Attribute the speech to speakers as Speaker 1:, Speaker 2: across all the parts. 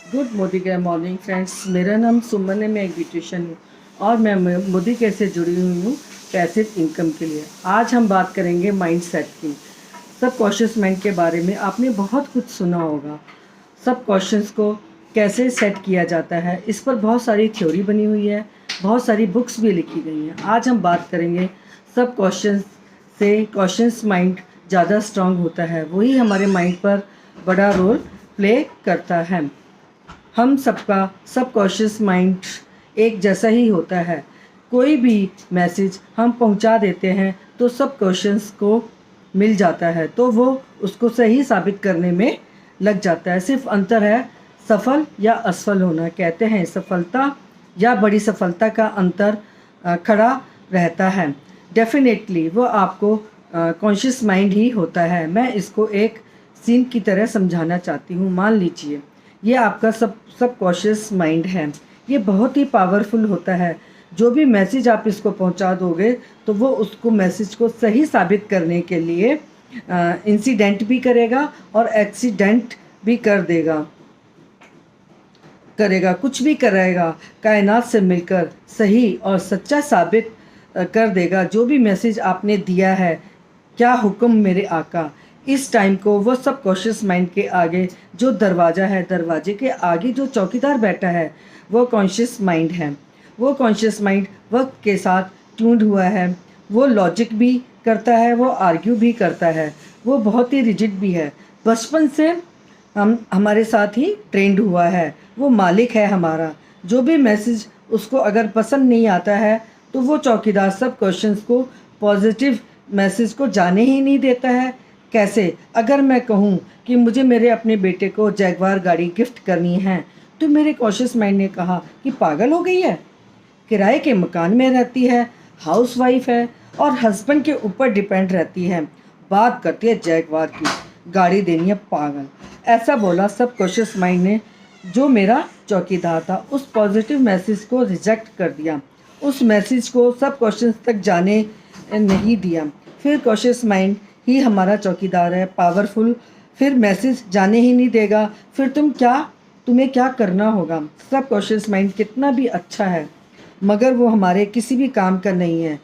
Speaker 1: Good Modi care morning friends. मेरा नाम सुमन है, मैं एक ब्यूटिशियन हूँ और मैं मोदी केयर से जुड़ी हुई हूँ पैसिव इनकम के लिए। आज हम बात करेंगे माइंड सेट की, सब कॉन्शियस माइंड के बारे में। आपने बहुत कुछ सुना होगा, सब कॉन्शियस को कैसे सेट किया जाता है। इस पर बहुत सारी थ्योरी बनी हुई है, बहुत सारी बुक्स भी लिखी गई हैं। आज हम बात करेंगे सब कॉन्शियस से कॉन्शियस माइंड ज़्यादा स्ट्रांग होता है, वही हमारे माइंड पर बड़ा रोल प्ले करता है। हम सबका सबकॉन्शियस माइंड एक जैसा ही होता है। कोई भी मैसेज हम पहुंचा देते हैं तो सबकॉन्शियस को मिल जाता है, तो वो उसको सही साबित करने में लग जाता है। सिर्फ अंतर है सफल या असफल होना। कहते हैं सफलता या बड़ी सफलता का अंतर खड़ा रहता है। डेफिनेटली वो आपको कॉन्शियस माइंड ही होता है। मैं इसको एक सीन की तरह समझाना चाहती हूँ। मान लीजिए ये आपका सब कॉन्शियस माइंड है। ये बहुत ही पावरफुल होता है। जो भी मैसेज आप इसको पहुंचा दोगे तो वो उसको मैसेज को सही साबित करने के लिए इंसिडेंट भी करेगा और एक्सीडेंट भी करेगा, कुछ भी करेगा, कायनात से मिलकर सही और सच्चा साबित कर देगा। जो भी मैसेज आपने दिया है, क्या हुक्म मेरे आका। इस टाइम को वो सब कॉन्शियस माइंड के आगे जो दरवाज़ा है, दरवाजे के आगे जो चौकीदार बैठा है, वो कॉन्शियस माइंड है। वो कॉन्शियस माइंड वक्त के साथ ट्यून्ड हुआ है। वो लॉजिक भी करता है, वो आर्ग्यू भी करता है, वो बहुत ही रिजिड भी है। बचपन से हम हमारे साथ ही ट्रेंड हुआ है। वो मालिक है हमारा। जो भी मैसेज उसको अगर पसंद नहीं आता है तो वो चौकीदार सब क्वेश्चंस को, पॉजिटिव मैसेज को जाने ही नहीं देता है। कैसे? अगर मैं कहूँ कि मुझे मेरे अपने बेटे को जैगवार गाड़ी गिफ्ट करनी है तो मेरे कॉन्शियस माइंड ने कहा कि पागल हो गई है, किराए के मकान में रहती है, हाउसवाइफ है और हस्बैंड के ऊपर डिपेंड रहती है, बात करती है जैगवार की गाड़ी देनी है, पागल। ऐसा बोला सब कॉन्शियस माइंड ने। जो मेरा चौकीदार था उस पॉजिटिव मैसेज को रिजेक्ट कर दिया, उस मैसेज को सब क्वेश्चंस तक जाने नहीं दिया। फिर कॉन्शियस माइंड ही हमारा चौकीदार है, पावरफुल। फिर मैसेज जाने ही नहीं देगा। फिर तुम्हें क्या करना होगा। सब कॉन्शियस माइंड कितना भी अच्छा है मगर वो हमारे किसी भी काम का नहीं है।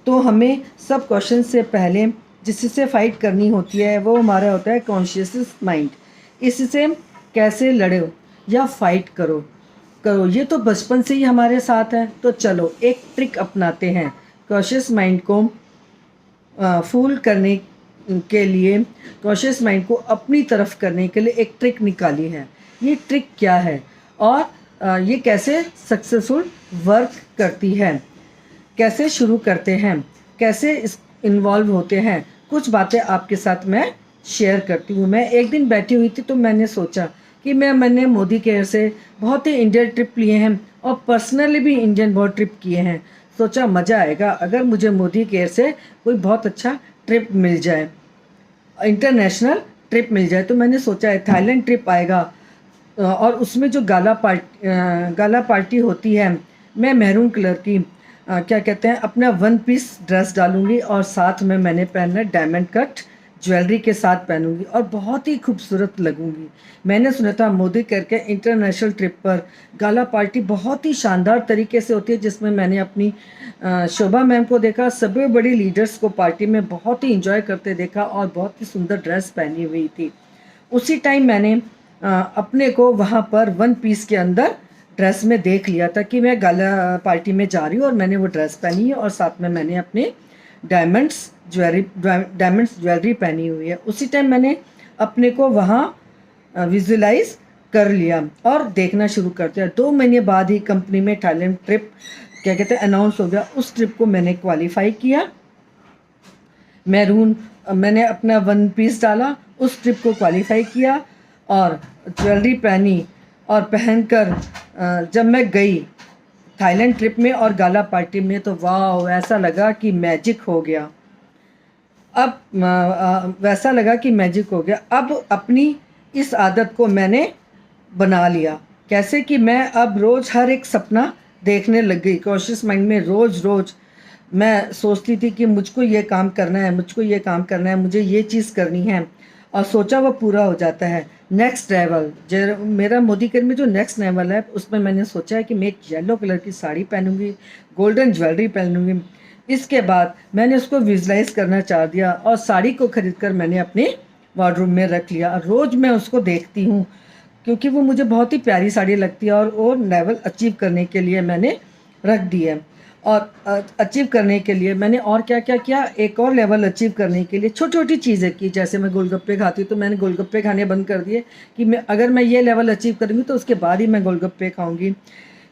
Speaker 1: तो हमें सब क्वेश्चन से पहले जिससे फाइट करनी होती है वो हमारा होता है कॉन्शियस माइंड। इससे कैसे लड़ो या फाइट करो ये तो बचपन से ही हमारे साथ है। तो चलो एक ट्रिक अपनाते हैं। कॉन्शियस माइंड को फूल करने के लिए, कॉन्शियस माइंड को अपनी तरफ करने के लिए एक ट्रिक निकाली है। ये ट्रिक क्या है और ये कैसे सक्सेसफुल वर्क करती है, कैसे शुरू करते हैं, कैसे इस इन्वॉल्व होते हैं, कुछ बातें आपके साथ मैं शेयर करती हूँ। मैं एक दिन बैठी हुई थी तो मैंने सोचा कि मैंने मोदी केयर से बहुत ही इंडियन ट्रिप लिए हैं और पर्सनली भी इंडियन बहुत ट्रिप किए हैं। सोचा मज़ा आएगा अगर मुझे मोदी केयर से कोई बहुत अच्छा ट्रिप मिल जाए, इंटरनेशनल ट्रिप मिल जाए। तो मैंने सोचा है थाईलैंड ट्रिप आएगा और उसमें जो गाला पार्टी होती है, मैं मैरून कलर की क्या कहते हैं अपना वन पीस ड्रेस डालूंगी और साथ में मैंने पहनना डायमंड कट ज्वेलरी के साथ पहनूंगी और बहुत ही खूबसूरत लगूंगी। मैंने सुना था मोदी करके इंटरनेशनल ट्रिप पर गाला पार्टी बहुत ही शानदार तरीके से होती है, जिसमें मैंने अपनी शोभा मैम को देखा, सभी बड़ी लीडर्स को पार्टी में बहुत ही इंजॉय करते देखा और बहुत ही सुंदर ड्रेस पहनी हुई थी। उसी टाइम मैंने अपने को वहाँ पर वन पीस के अंदर ड्रेस में देख लिया था कि मैं गाला पार्टी में जा रही हूँ और मैंने वो ड्रेस पहनी है और साथ में मैंने अपने डायमंड्स ज्वेलरी पहनी हुई है। उसी टाइम मैंने अपने को वहाँ विजुलाइज कर लिया और देखना शुरू कर दिया। 2 महीने बाद ही कंपनी में थाईलैंड ट्रिप क्या कहते हैं अनाउंस हो गया। उस ट्रिप को मैंने क्वालिफाई किया। मैंने अपना वन पीस डाला, उस ट्रिप को क्वालिफाई किया और ज्वेलरी पहनी और पहनकर जब मैं गई थाईलैंड ट्रिप में और गाला पार्टी में तो वाह, ऐसा लगा कि मैजिक हो गया। वैसा लगा कि मैजिक हो गया। अब अपनी इस आदत को मैंने बना लिया। कैसे कि मैं अब रोज़ हर एक सपना देखने लग गई। कॉन्शियस माइंड में रोज़ मैं सोचती थी कि मुझको ये काम करना है, मुझको ये काम करना है, मुझे ये चीज़ करनी है और सोचा वो पूरा हो जाता है। नेक्स्ट लेवल, जो मेरा मोदी केयर में जो नेक्स्ट लेवल है, उसमें मैंने सोचा है कि मैं एक येलो कलर की साड़ी पहनूंगी, गोल्डन ज्वेलरी पहनूंगी। इसके बाद मैंने उसको विजुलाइज करना चाह दिया और साड़ी को खरीद कर मैंने अपने वार्डरूम में रख लिया। रोज़ मैं उसको देखती हूँ क्योंकि वो मुझे बहुत ही प्यारी साड़ी लगती है, और वो लेवल अचीव करने के लिए मैंने रख दी है। और अचीव करने के लिए मैंने और क्या क्या किया, एक और लेवल अचीव करने के लिए छोटी छोटी चीज़ें की। जैसे मैं गोलगप्पे खाती हूँ तो मैंने गोलगप्पे खाने बंद कर दिए कि मैं अगर मैं ये लेवल अचीव करूँगी तो उसके बाद ही मैं गोलगप्पे खाऊँगी,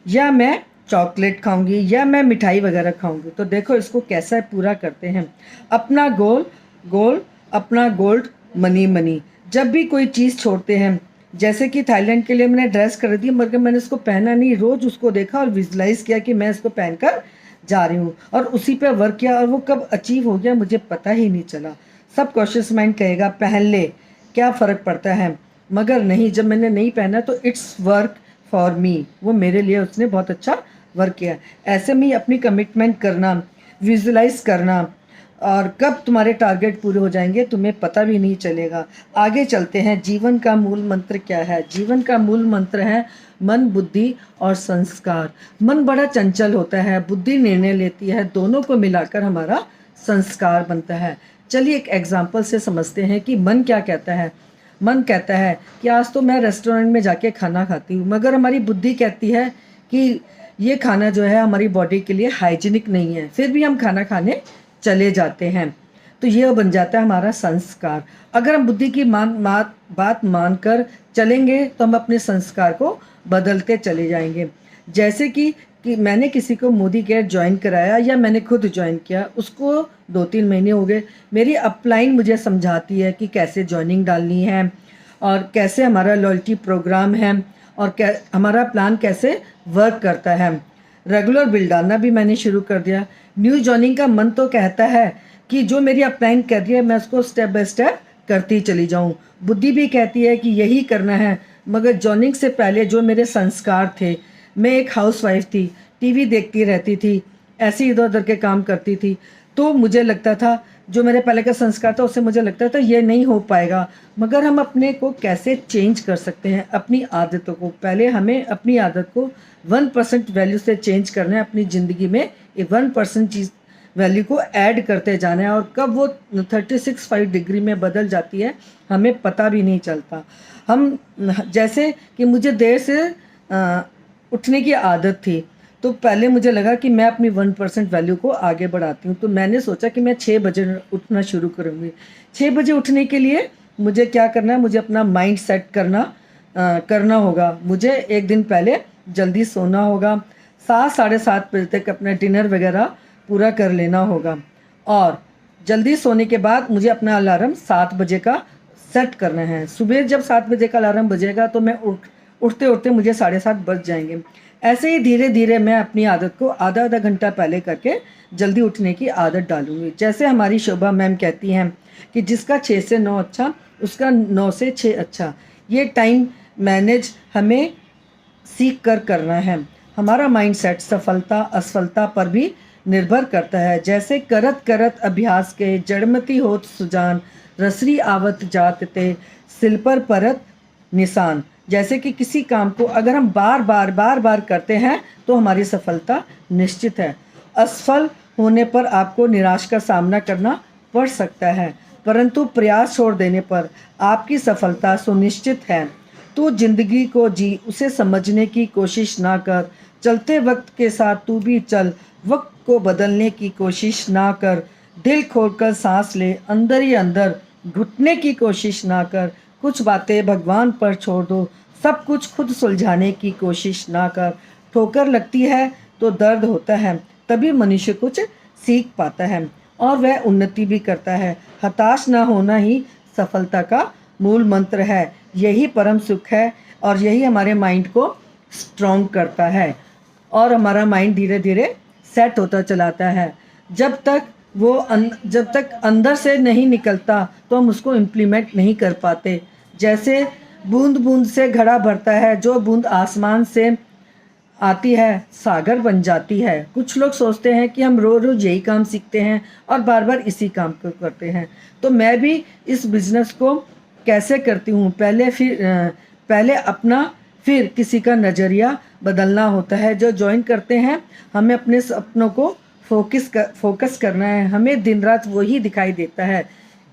Speaker 1: या मैं चॉकलेट खाऊंगी, या मैं मिठाई वगैरह खाऊंगी। तो देखो इसको कैसा पूरा करते हैं। अपना गोल गोल, अपना गोल्ड मनी मनी। जब भी कोई चीज़ छोड़ते हैं, जैसे कि थाईलैंड के लिए मैंने ड्रेस कर दी, मगर मैंने उसको पहना नहीं, रोज़ उसको देखा और विजुलाइज किया कि मैं इसको पहनकर जा रही हूँ, और उसी पे वर्क किया, और वो कब अचीव हो गया मुझे पता ही नहीं चला। सब कॉशियस माइंड कहेगा पहन ले, क्या फ़र्क पड़ता है, मगर नहीं, जब मैंने नहीं पहना तो इट्स वर्क फॉर मी, वो मेरे लिए उसने बहुत अच्छा वर्क किया। ऐसे में अपनी कमिटमेंट करना, विजुलाइज करना, और कब तुम्हारे टारगेट पूरे हो जाएंगे तुम्हें पता भी नहीं चलेगा। आगे चलते हैं। जीवन का मूल मंत्र क्या है? जीवन का मूल मंत्र है मन, बुद्धि और संस्कार। मन बड़ा चंचल होता है, बुद्धि निर्णय लेती है, दोनों को मिलाकर हमारा संस्कार बनता है। चलिए एक एग्जाम्पल से समझते हैं कि मन क्या कहता है। मन कहता है कि आज तो मैं रेस्टोरेंट में जाके खाना खाती हूँ, मगर हमारी बुद्धि कहती है कि ये खाना जो है हमारी बॉडी के लिए हाइजीनिक नहीं है, फिर भी हम खाना खाने चले जाते हैं। तो ये बन जाता है हमारा संस्कार। अगर हम बुद्धि की बात मानकर चलेंगे तो हम अपने संस्कार को बदलते चले जाएंगे। जैसे कि मैंने किसी को मोदी केयर ज्वाइन कराया, या मैंने खुद ज्वाइन किया, उसको 2-3 महीने हो गए, मेरी अपलाइन मुझे समझाती है कि कैसे ज्वाइनिंग डालनी है, और कैसे हमारा लॉयल्टी प्रोग्राम है, और हमारा प्लान कैसे वर्क करता है। रेगुलर बिल डालना भी मैंने शुरू कर दिया। न्यू जॉइनिंग का मन तो कहता है कि जो मेरी अपलाइन कर रही है मैं उसको स्टेप बाय स्टेप करती चली जाऊं। बुद्धि भी कहती है कि यही करना है, मगर जॉइनिंग से पहले जो मेरे संस्कार थे, मैं एक हाउसवाइफ थी, टीवी देखती रहती थी, ऐसे इधर उधर के काम करती थी, तो मुझे लगता था, जो मेरे पहले का संस्कार था उससे मुझे लगता था ये नहीं हो पाएगा। मगर हम अपने को कैसे चेंज कर सकते हैं, अपनी आदतों को। पहले हमें अपनी आदत को 1% वैल्यू से चेंज करना है अपनी ज़िंदगी में। ये 1% चीज़ वैल्यू को ऐड करते जाना है, और कब वो 365 डिग्री में बदल जाती है हमें पता भी नहीं चलता। हम जैसे कि मुझे देर से उठने की आदत थी, तो पहले मुझे लगा कि मैं अपनी 1% वैल्यू को आगे बढ़ाती हूँ, तो मैंने सोचा कि मैं 6 बजे उठना शुरू करूँगी। 6 बजे उठने के लिए मुझे क्या करना है, मुझे अपना माइंड सेट करना होगा। मुझे एक दिन पहले जल्दी सोना होगा, 7-7:30 बजे तक अपना डिनर वगैरह पूरा कर लेना होगा, और जल्दी सोने के बाद मुझे अपना अलार्म 7 बजे का सेट करना है। सुबह जब 7 बजे का अलार्म बजेगा तो मैं उठते उठते मुझे 7:30 बज जाएंगे। ऐसे ही धीरे धीरे मैं अपनी आदत को आधा आधा घंटा पहले करके जल्दी उठने की आदत डालूंगी। जैसे हमारी शोभा मैम कहती हैं कि जिसका 6 से 9 अच्छा, उसका 9 से 6 अच्छा। ये टाइम मैनेज हमें सीख कर करना है। हमारा माइंडसेट सफलता असफलता पर भी निर्भर करता है। जैसे करत करत अभ्यास के जड़मती होत सुजान, रसरी आवत जात ते सिल पर परत निशान। जैसे कि किसी काम को अगर हम बार बार करते हैं तो हमारी सफलता निश्चित है। असफल होने पर आपको निराश का सामना करना पड़ सकता है, परंतु प्रयास छोड़ देने पर आपकी सफलता सुनिश्चित है। तू जिंदगी को जी, उसे समझने की कोशिश ना कर। चलते वक्त के साथ तू भी चल, वक्त को बदलने की कोशिश ना कर। दिल खोलकर सांस ले, अंदर ही अंदर घुटने की कोशिश ना कर। कुछ बातें भगवान पर छोड़ दो, सब कुछ खुद सुलझाने की कोशिश ना कर। ठोकर लगती है तो दर्द होता है, तभी मनुष्य कुछ सीख पाता है और वह उन्नति भी करता है। हताश ना होना ही सफलता का मूल मंत्र है। यही परम सुख है, और यही हमारे माइंड को स्ट्रॉन्ग करता है, और हमारा माइंड धीरे धीरे सेट होता चलाता है। जब तक अंदर से नहीं निकलता तो हम उसको इम्प्लीमेंट नहीं कर पाते। जैसे बूंद बूंद से घड़ा भरता है, जो बूंद आसमान से आती है सागर बन जाती है। कुछ लोग सोचते हैं कि हम रोज़ रोज़ यही काम सीखते हैं और बार बार इसी काम को करते हैं। तो मैं भी इस बिज़नेस को कैसे करती हूँ, पहले अपना फिर किसी का नज़रिया बदलना होता है। जो ज्वाइन करते हैं हमें अपने सपनों को फोकस करना है। हमें दिन रात वही दिखाई देता है।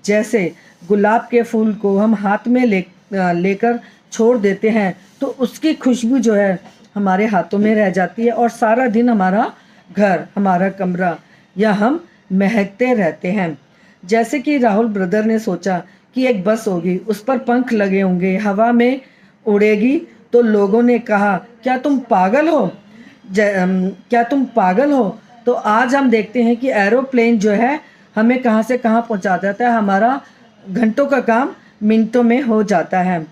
Speaker 1: जैसे गुलाब के फूल को हम हाथ में लेकर छोड़ देते हैं तो उसकी खुशबू जो है हमारे हाथों में रह जाती है और सारा दिन हमारा घर, हमारा कमरा या हम महकते रहते हैं। जैसे कि राहुल ब्रदर ने सोचा कि एक बस होगी, उस पर पंख लगे होंगे, हवा में उड़ेगी, तो लोगों ने कहा क्या तुम पागल हो, क्या तुम पागल हो। तो आज हम देखते हैं कि एरोप्लेन जो है हमें कहाँ से कहाँ पहुँचा देता है। हमारा घंटों का काम मिनटों में हो जाता है,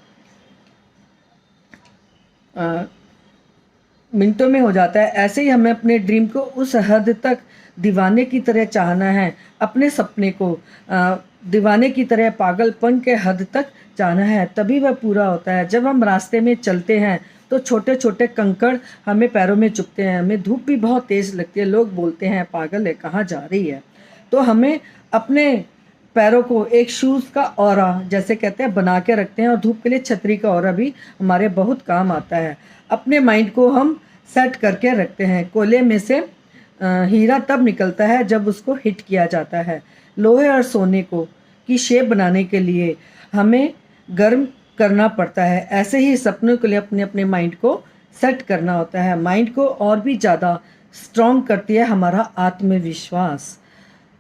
Speaker 1: मिनटों में हो जाता है। ऐसे ही हमें अपने ड्रीम को उस हद तक दीवाने की तरह चाहना है, अपने सपने को दीवाने की तरह पागलपन के हद तक चाहना है, तभी वह पूरा होता है। जब हम रास्ते में चलते हैं तो छोटे छोटे कंकड़ हमें पैरों में चुभते हैं, हमें धूप भी बहुत तेज़ लगती है, लोग बोलते हैं पागल है, कहाँ जा रही है। तो हमें अपने पैरों को एक शूज़ का औरा जैसे कहते हैं बना के रखते हैं, और धूप के लिए छतरी का औरा भी हमारे बहुत काम आता है। अपने माइंड को हम सेट करके रखते हैं। कोयले में से हीरा तब निकलता है जब उसको हिट किया जाता है। लोहे और सोने को की शेप बनाने के लिए हमें गर्म करना पड़ता है। ऐसे ही सपनों के लिए अपने अपने माइंड को सेट करना होता है। माइंड को और भी ज़्यादा स्ट्रॉन्ग करती है हमारा आत्मविश्वास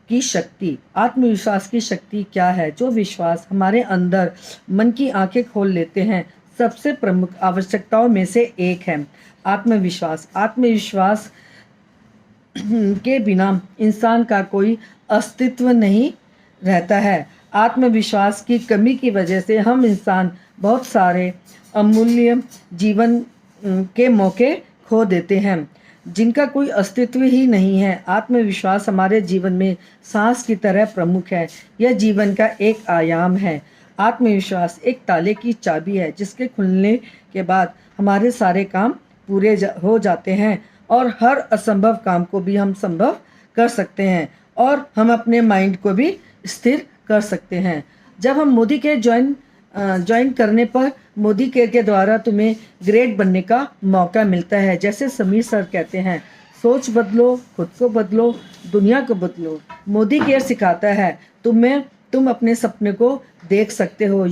Speaker 1: की शक्ति। आत्मविश्वास की शक्ति क्या है? जो विश्वास हमारे अंदर मन की आंखें खोल लेते हैं, सबसे प्रमुख आवश्यकताओं में से एक है आत्मविश्वास। आत्मविश्वास के बिना इंसान का कोई अस्तित्व नहीं रहता है। आत्मविश्वास की कमी की वजह से हम इंसान बहुत सारे अमूल्य जीवन के मौके खो देते हैं जिनका कोई अस्तित्व ही नहीं है। आत्मविश्वास हमारे जीवन में सांस की तरह प्रमुख है। यह जीवन का एक आयाम है। आत्मविश्वास एक ताले की चाबी है जिसके खुलने के बाद हमारे सारे काम पूरे हो जाते हैं और हर असंभव काम को भी हम संभव कर सकते हैं और हम अपने माइंड को भी स्थिर कर सकते हैं। जब हम मोदी के ज्वाइन करने पर मोदी केयर के द्वारा तुम्हें ग्रेट बनने का मौका मिलता है। जैसे समीर सर कहते हैं, सोच बदलो, खुद को बदलो, दुनिया को बदलो। मोदी केयर सिखाता है तुम अपने सपने को देख सकते हो।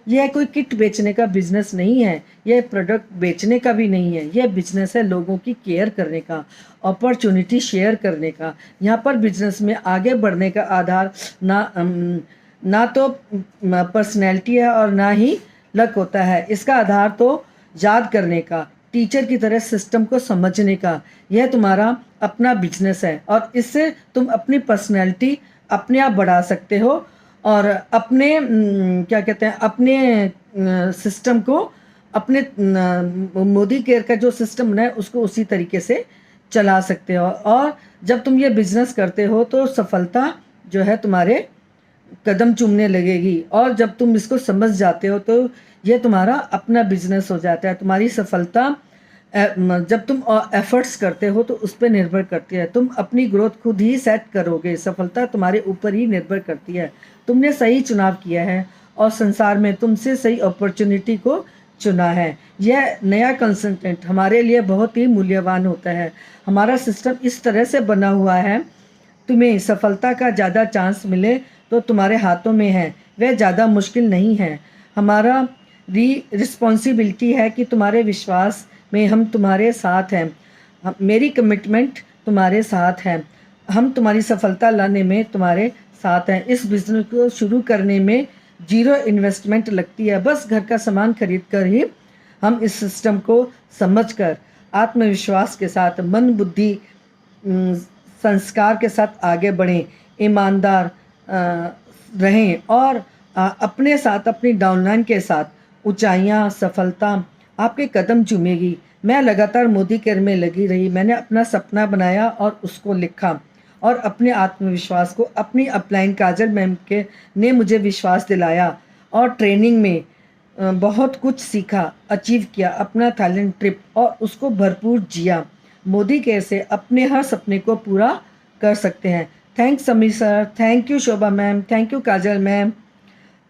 Speaker 1: यह कोई किट बेचने का बिजनेस नहीं है, यह प्रोडक्ट बेचने का भी नहीं है। यह बिजनेस है लोगों की केयर करने का, अपॉर्चुनिटी शेयर करने का। यहाँ पर बिजनेस में आगे बढ़ने का आधार ना तो पर्सनैलिटी है और ना ही लक होता है। इसका आधार तो याद करने का, टीचर की तरह सिस्टम को समझने का। यह तुम्हारा अपना बिजनेस है और इससे तुम अपनी पर्सनैलिटी अपने आप बढ़ा सकते हो और अपने क्या कहते हैं अपने सिस्टम को, अपने मोदी केयर का जो सिस्टम बना है उसको उसी तरीके से चला सकते हो। और जब तुम ये बिजनेस करते हो तो सफलता जो है तुम्हारे कदम चूमने लगेगी और जब तुम इसको समझ जाते हो तो ये तुम्हारा अपना बिजनेस हो जाता है। तुम्हारी सफलता जब तुम एफर्ट्स करते हो तो उस पर निर्भर करती है। तुम अपनी ग्रोथ खुद ही सेट करोगे, सफलता तुम्हारे ऊपर ही निर्भर करती है। तुमने सही चुनाव किया है और संसार में तुमसे सही अपॉर्चुनिटी को चुना है। यह नया कंसल्टेंट हमारे लिए बहुत ही मूल्यवान होता है। हमारा सिस्टम इस तरह से बना हुआ है, तुम्हें सफलता का ज़्यादा चांस मिले तो तुम्हारे हाथों में है, वह ज़्यादा मुश्किल नहीं है। हमारा रिस्पॉन्सिबिलिटी है कि तुम्हारे विश्वास में हम तुम्हारे साथ हैं। मेरी कमिटमेंट तुम्हारे साथ है। हम तुम्हारी सफलता लाने में तुम्हारे साथ हैं। इस बिज़नेस को शुरू करने में 0 इन्वेस्टमेंट लगती है। बस घर का सामान खरीद कर ही हम इस सिस्टम को समझकर आत्मविश्वास के साथ, मन बुद्धि संस्कार के साथ आगे बढ़ें, ईमानदार रहें और अपने साथ, अपनी डाउनलाइन के साथ ऊंचाइयां, सफलता आपके कदम चूमेगी। मैं लगातार मोदी केयर में लगी रही। मैंने अपना सपना बनाया और उसको लिखा और अपने आत्मविश्वास को अपनी अपलाइन काजल मैम के ने मुझे विश्वास दिलाया और ट्रेनिंग में बहुत कुछ सीखा, अचीव किया अपना थाईलैंड ट्रिप और उसको भरपूर जिया। मोदी केयर से अपने हर सपने को पूरा कर सकते हैं। Thanks Sameer sir, thank you Shobha ma'am, thank you Kajal ma'am.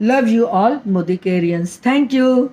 Speaker 1: Love you all Modicarians, thank you.